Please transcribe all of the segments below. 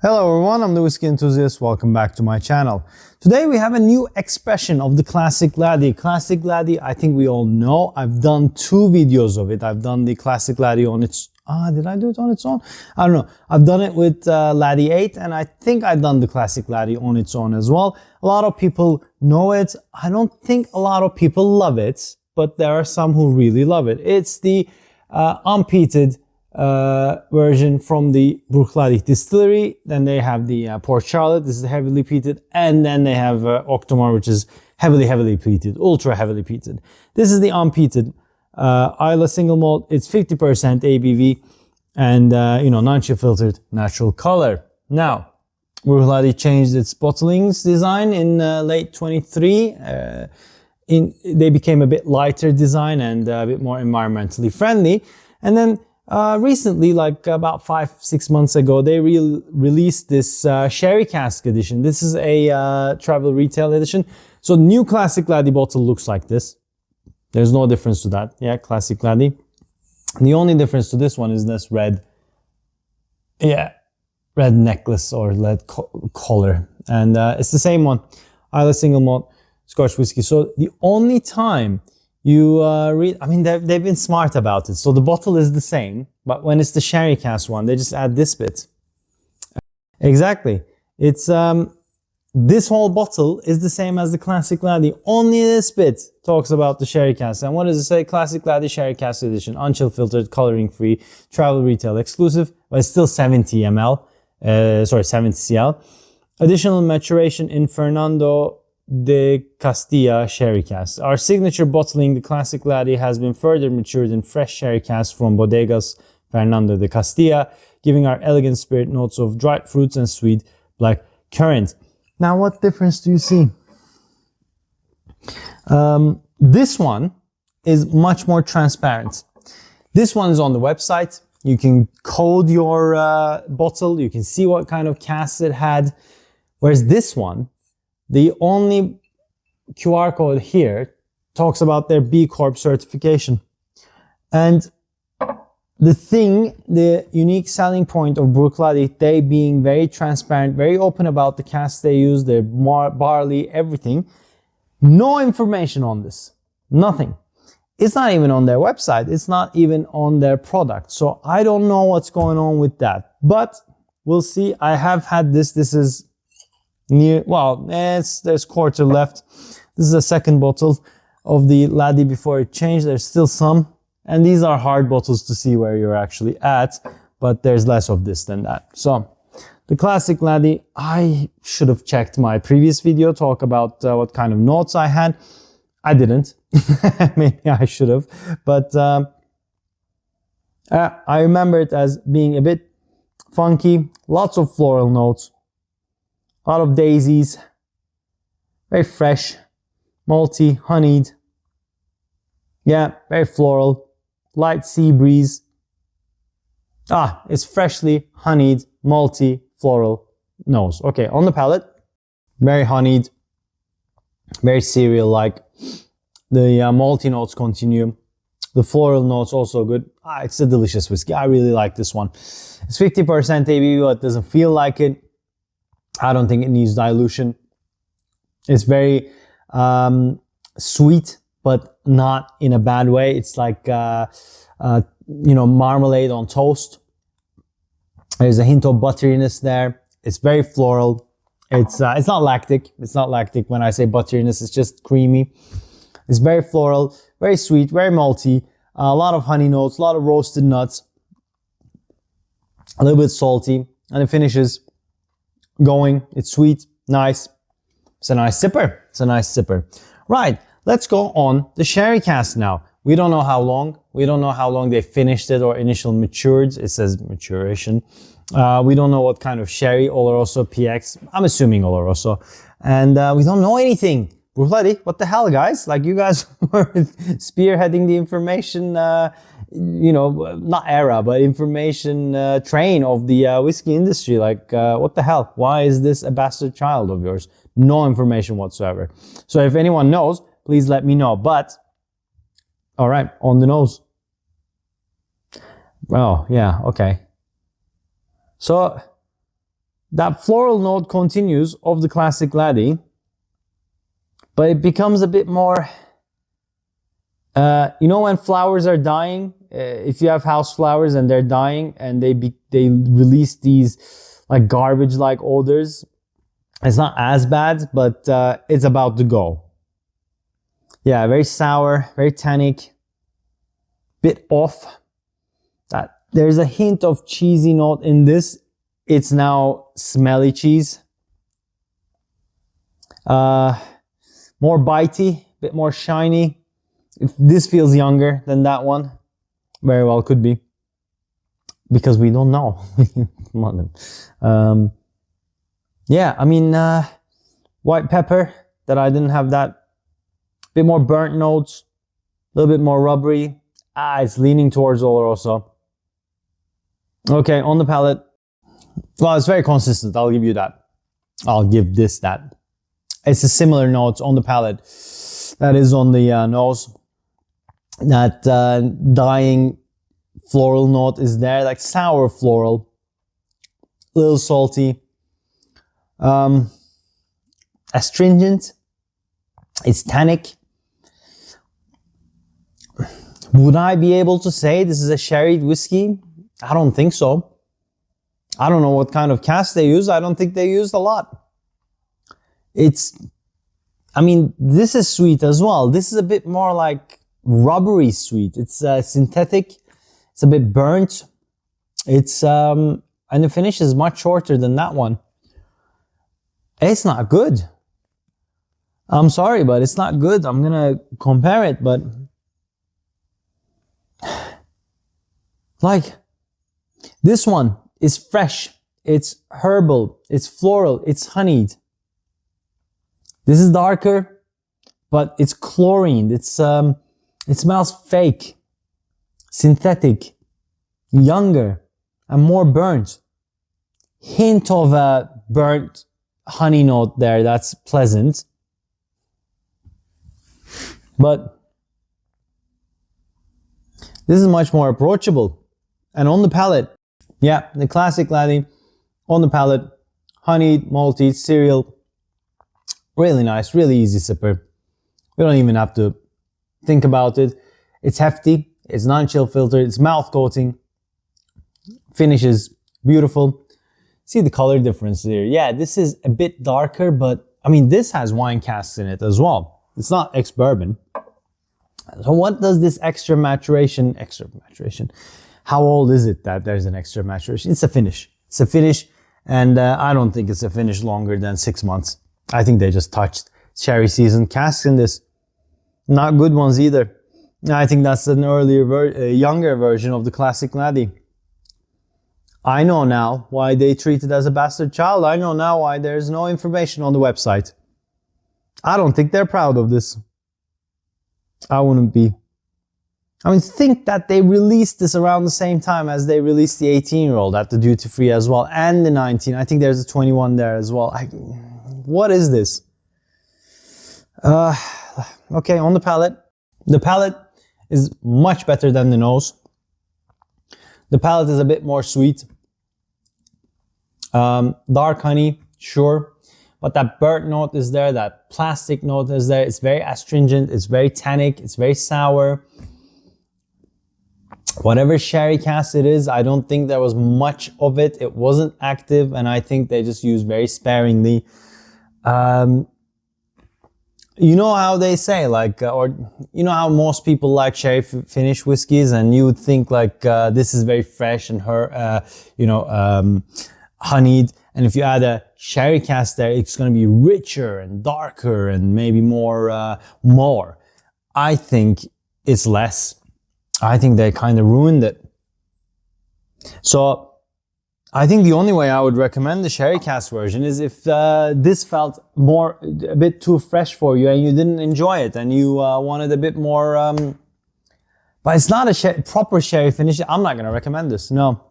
Hello everyone, I'm the Whisky Enthusiast. Welcome back to my channel. Today we have a new expression of the Classic Laddie. Classic Laddie, I think we all know. I've done two videos of it. I've done the Classic Laddie on its... did I do it on its own? I don't know. I've done it with Laddie 8 and I think I've done the Classic Laddie on its own as well. A lot of people know it. I don't think a lot of people love it, but there are some who really love it. It's the unpeated version from the Bruichladdich distillery. Then they have the Port Charlotte. This is heavily peated, and then they have Octomore, which is heavily peated, ultra heavily peated. This is the unpeated Isla single malt. It's 50% ABV, and non-chip filtered natural color. Now, Bruichladdich changed its bottlings design in late 23. They became a bit lighter design and a bit more environmentally friendly, and then recently, like about 5-6 months ago, they released this Sherried Cask edition. This is a travel retail edition. So the new Classic Laddie bottle looks like this. There's no difference to that. Yeah, Classic Laddie. The only difference to this one is this red necklace or red collar. And it's the same one. Isla single malt Scotch whiskey. So the only time you they've been smart about it. So the bottle is the same, but when it's the Sherried Cask one, they just add this bit. Exactly. It's this whole bottle is the same as the Classic Laddie. Only this bit talks about the Sherried Cask. And what does it say? Classic Laddie Sherried Cask edition, unchill filtered, coloring free, travel retail exclusive, but it's still 70 cl. Additional maturation in Fernando de Castilla Sherried Cask. Our signature bottling, the Classic Laddie, has been further matured in fresh Sherried Cask from Bodegas Fernando de Castilla, giving our elegant spirit notes of dried fruits and sweet black currant. Now, what difference do you see? This one is much more transparent. This one is on the website. You can code your bottle. You can see what kind of casks it had. Whereas this one, the only QR code here talks about their B Corp certification. And the unique selling point of Bruichladdich, they being very transparent, very open about the casks they use, their barley, everything. No information on this. Nothing. It's not even on their website. It's not even on their product. So I don't know what's going on with that. But we'll see. I have had this. This is there's quarter left. This is the second bottle of the Laddie before it changed. There's still some, and these are hard bottles to see where you're actually at, but there's less of this than that. So the Classic Laddie, I should have checked my previous video, talk about what kind of notes I had. I didn't. Maybe I should have, but I remember it as being a bit funky, lots of floral notes, a lot of daisies, very fresh, malty, honeyed. Yeah, very floral, light sea breeze. It's freshly honeyed, malty, floral nose. Okay, on the palate, very honeyed, very cereal-like. The malty notes continue. The floral notes also good. It's a delicious whiskey. I really like this one. It's 50% ABV, but it doesn't feel like it. I don't think it needs dilution. It's very sweet, but not in a bad way. It's like marmalade on toast. There's a hint of butteriness there. It's very floral. It's not lactic. It's not lactic. When I say butteriness, it's just creamy. It's very floral, very sweet, very malty. A lot of honey notes, a lot of roasted nuts, a little bit salty, and it finishes going. It's sweet, nice. It's a nice sipper. It's a nice sipper. Right, let's go on the Sherried Cask now. We don't know how long. We don't know how long they finished it or initial matured. It says maturation. We don't know what kind of sherry, Oloroso, PX. I'm assuming Oloroso. And we don't know anything. Bruichladdich, what the hell, guys? Like, you guys were spearheading the information, not era, but information train of the whiskey industry. Like, what the hell? Why is this a bastard child of yours? No information whatsoever. So if anyone knows, please let me know. But, all right, on the nose. Oh, yeah, okay. So that floral note continues of the Classic Laddie, but it becomes a bit more, you know, when flowers are dying, if you have house flowers and they're dying and they release these like garbage-like odors, it's not as bad, but it's about to go. Yeah, very sour, very tannic, bit off. That there's a hint of cheesy note in this. It's now smelly cheese. More bitey, bit more shiny. If this feels younger than that one, very well could be, because we don't know. Yeah, I mean, white pepper, that I didn't have that. Bit more burnt notes, a little bit more rubbery. It's leaning towards Oloroso. Okay, on the palate. Well, it's very consistent, I'll give you that. I'll give this that. It's a similar notes on the palate that is on the nose. That dying floral note is there, like sour floral, a little salty, astringent, it's tannic. Would I be able to say this is a sherried whiskey? I don't think so. I don't know what kind of cask they use. I don't think they used a lot. I mean, this is sweet as well. This is a bit more like rubbery sweet. It's synthetic. It's a bit burnt. It's and the finish is much shorter than that one. It's not good. I'm sorry, but it's not good. I'm gonna compare it, but like this one is fresh. It's herbal. It's floral. It's honeyed. This is darker, but it's chlorined. It smells fake, synthetic, younger, and more burnt. Hint of a burnt honey note there. That's pleasant. But this is much more approachable. And on the palate, yeah, the Classic Laddie, on the palate, honeyed, malty, cereal. Really nice, really easy sipper. We don't even have to think about it. It's hefty, it's non-chill filtered, it's mouth coating. Finish is beautiful. See the color difference there. Yeah, this is a bit darker, but I mean, this has wine casks in it as well. It's not ex-bourbon. So what does this extra maturation, how old is it that there's an extra maturation? It's a finish. It's a finish, and I don't think it's a finish longer than 6 months. I think they just touched sherry season casks in this. Not good ones either. I think that's an earlier, younger version of the Classic Laddie. I know now why they treat it as a bastard child. I know now why there's no information on the website. I don't think they're proud of this. I wouldn't be. I mean, think that they released this around the same time as they released the 18-year-old at the duty free as well, and the 19. I think there's a 21 there as well. What is this? Okay, on the palate. The palate is much better than the nose. The palate is a bit more sweet. Dark honey, sure. But that burnt note is there, that plastic note is there. It's very astringent, it's very tannic, it's very sour. Whatever sherry cask it is, I don't think there was much of it. It wasn't active, and I think they just used very sparingly. You know how they say, like, or you know how most people like sherry finish whiskeys, and you would think like this is very fresh and honeyed, and if you add a sherry cask there, it's going to be richer and darker and maybe more. I think it's less. I think they kind of ruined it. So I think the only way I would recommend the sherry cask version is if this felt a bit too fresh for you and you didn't enjoy it and you wanted a bit more, but it's not a proper sherry finish. I'm not going to recommend this, no.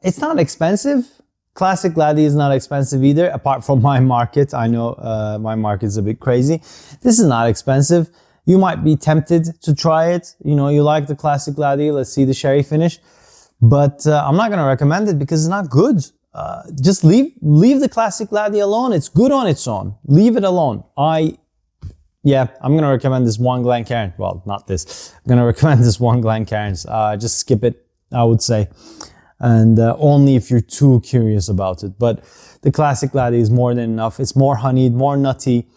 It's not expensive. Classic Laddie is not expensive either, apart from my market. I know my market's a bit crazy. This is not expensive. You might be tempted to try it. You know, you like the Classic Laddie, let's see the sherry finish. But I'm not going to recommend it because it's not good. just leave the Classic Laddie alone. It's good on its own. Leave it alone. Yeah, I'm gonna recommend this one Glencairn. Well, not this. I'm gonna recommend this one Glencairns. Just skip it, I would say, and only if you're too curious about it. But the Classic Laddie is more than enough. It's more honeyed, more nutty.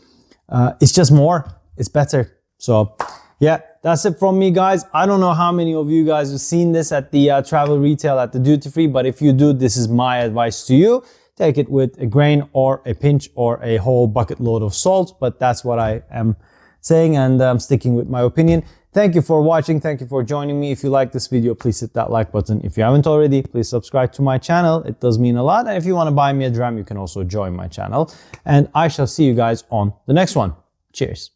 It's just more. It's better. So yeah, that's it from me, guys. I don't know how many of you guys have seen this at the travel retail at the duty free, but if you do, this is my advice to you. Take it with a grain or a pinch or a whole bucket load of salt, but that's what I am saying, and I'm sticking with my opinion. Thank you for watching. Thank you for joining me. If you like this video, please hit that like button. If you haven't already, please subscribe to my channel. It does mean a lot. And if you want to buy me a dram, you can also join my channel. And I shall see you guys on the next one. Cheers.